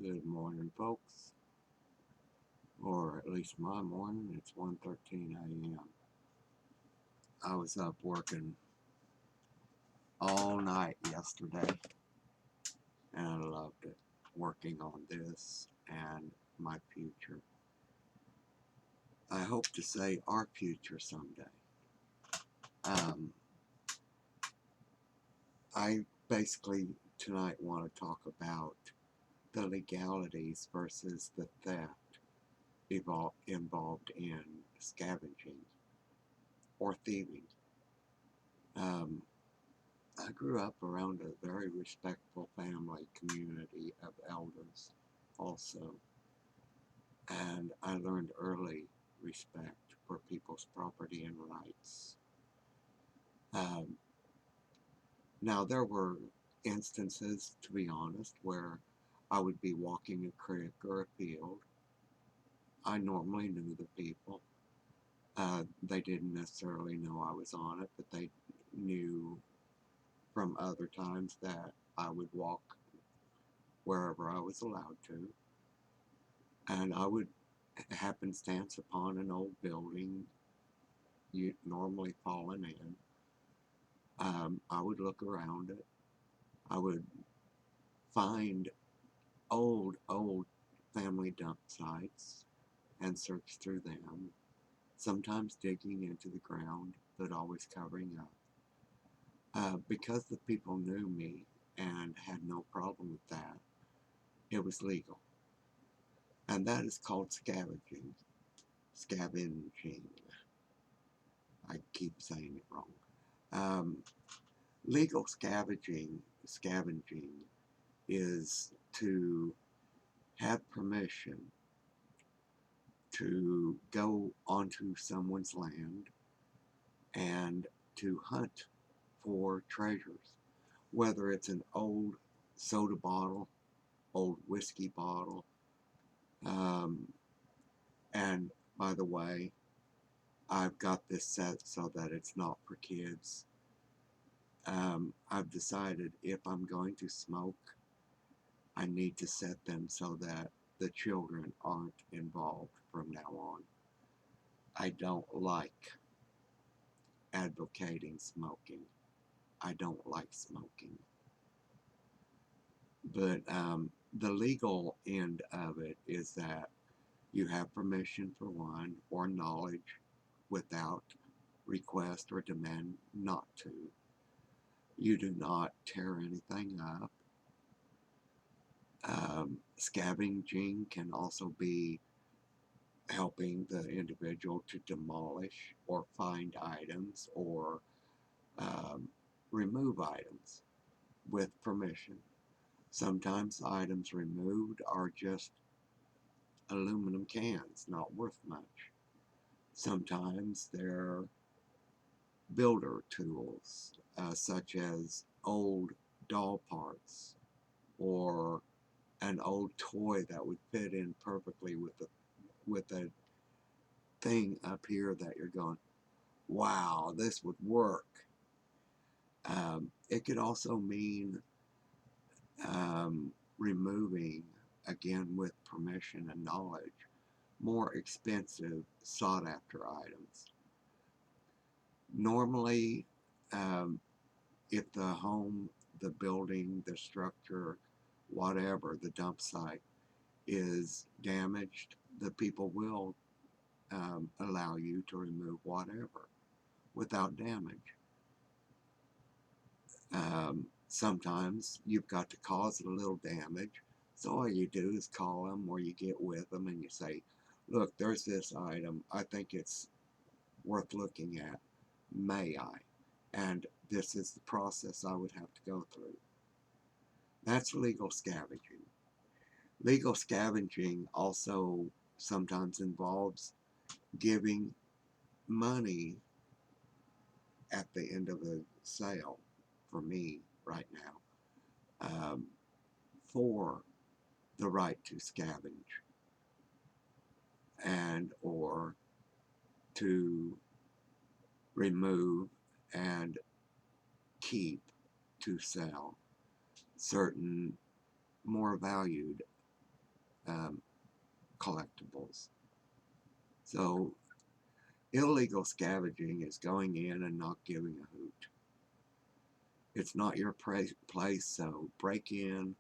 Good morning, folks. Or at least my morning. It's 1:13 a.m. I was up working all night yesterday, and I loved it. Working on this and my future. I hope to say our future someday. Um, I basically tonight want to talk about the legalities versus the theft involved in scavenging or thieving. Um, I grew up around a very respectful family community of elders also, and I learned early respect for people's property and rights. Um, Now, there were instances, to be honest, where I would be walking a creek or a field. I normally knew the people. They didn't necessarily know I was on it, but they knew from other times that I would walk wherever I was allowed to, and I would happenstance upon an old building, normally fallen in. I would look around it. I would find old family dump sites and search through them, sometimes digging into the ground, but always covering up. Because the people knew me and had no problem with that, it was legal. And that is called scavenging. Scavenging. I keep saying it wrong. Um, Legal scavenging is to have permission to go onto someone's land and to hunt for treasures, whether it's an old soda bottle, old whiskey bottle, um, and by the way, I've got this set so that it's not for kids. I've decided if I'm going to smoke, I need to set them so that the children aren't involved from now on. I don't like advocating smoking. I don't like smoking. But the legal end of it is that you have permission for one or knowledge without request or demand not to. You do not tear anything up. Scavenging can also be helping the individual to demolish or find items or um, remove items with permission. Sometimes items removed are just aluminum cans, not worth much. Sometimes they're builder tools, such as old doll parts or an old toy that would fit in perfectly with a thing up here that you're going, wow, this would work. It could also mean removing, again with permission and knowledge, more expensive sought after items. Normally, um, if the home, the building, the structure, whatever, the dump site is damaged, the people will allow you to remove whatever without damage. Sometimes you've got to cause a little damage, so all you do is call them or you get with them and you say, look, there's this item, I think it's worth looking at, may I? And this is the process I would have to go through. That's legal scavenging. Legal scavenging also sometimes involves giving money at the end of a sale, for me right now, for the right to scavenge and or to remove and keep to sell certain more valued um, collectibles. So illegal scavenging is going in and not giving a hoot. It's not your place, so break in,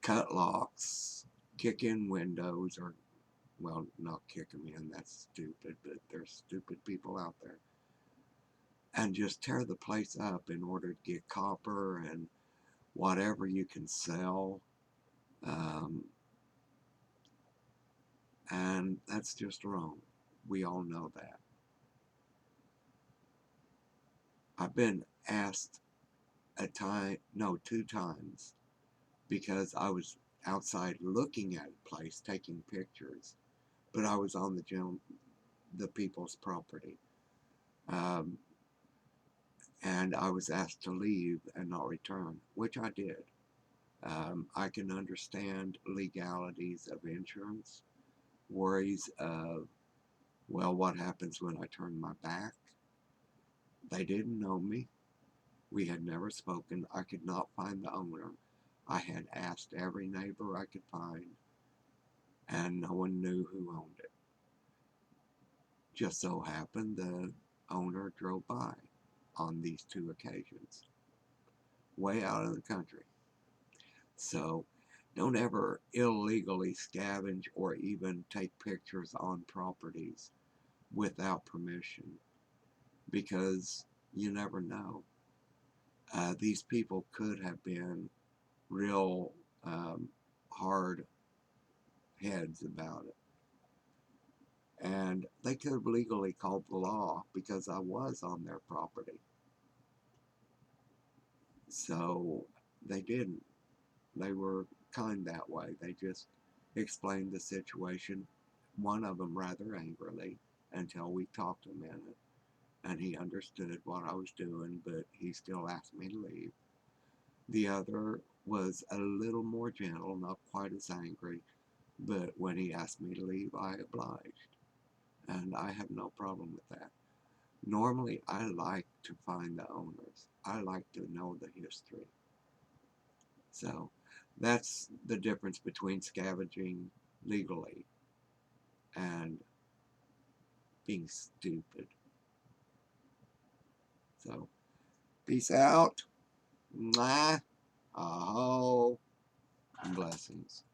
cut locks, kick in windows, or, well, not kick them in, that's stupid, but there's stupid people out there. And just tear the place up in order to get copper and whatever you can sell. Um, and that's just wrong. We all know that. I've been asked two times, because I was outside looking at a place, taking pictures, but I was on the people's property. Um, and I was asked to leave and not return, which I did. I can understand legalities of insurance, worries of, well, what happens when I turn my back? They didn't know me. We had never spoken. I could not find the owner. I had asked every neighbor I could find, and no one knew who owned it. Just so happened the owner drove by on these two occasions, way out of the country. So don't ever illegally scavenge or even take pictures on properties without permission, because you never know. These people could have been real hard heads about it. And they could have legally called the law because I was on their property. So they didn't. They were kind that way. They just explained the situation, one of them rather angrily, until we talked a minute. And he understood what I was doing, but he still asked me to leave. The other was a little more gentle, not quite as angry, but when he asked me to leave, I obliged. And I have no problem with that. Normally, I like to find the owners. I like to know the history. So that's the difference between scavenging legally and being stupid. So, peace out. Mwah. Aho. Blessings.